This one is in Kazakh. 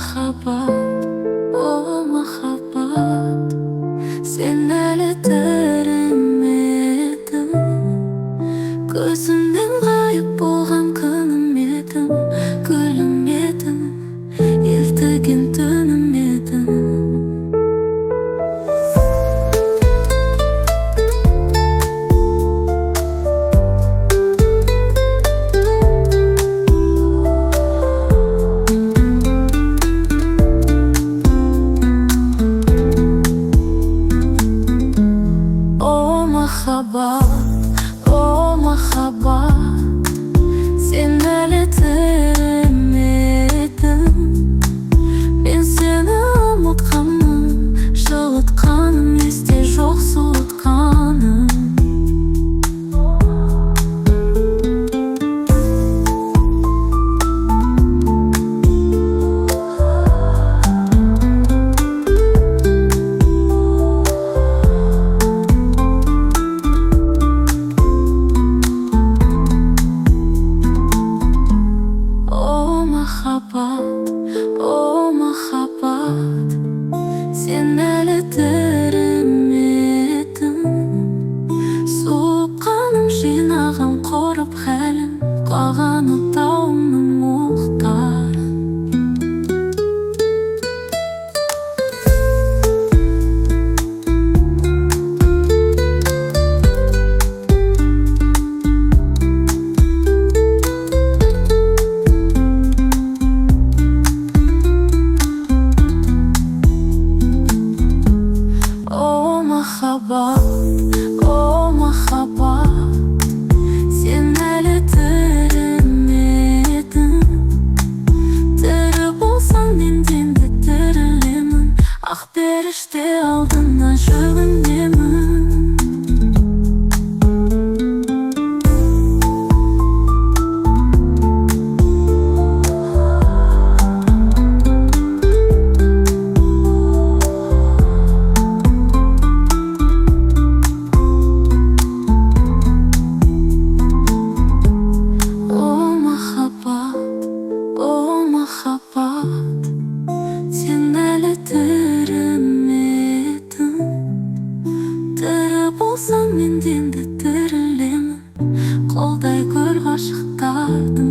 махаббат, о махаббат, сен әлі тірімедің. Көзімнен ғайып болған күнім едің, гүлім едің, елтіген түнім едің. О махаббат, сен әлі тірімедің. Мен сені ұмытқанмын, жылытқаным, есте жоқ суытқаным. О махаббат, сен әлі тірімедің. Суып қаным жинаған қорып хәлім, қалған отауымның мұқтарын. О махаббат, сен әлі тірімедің. Тірі болсаң менден де тірілемін, ақ періште алдына жүгінемін. Сен әлі тірімедің. Тірі болсаң менден де тірілемін, қолдай көр ғашықтардың.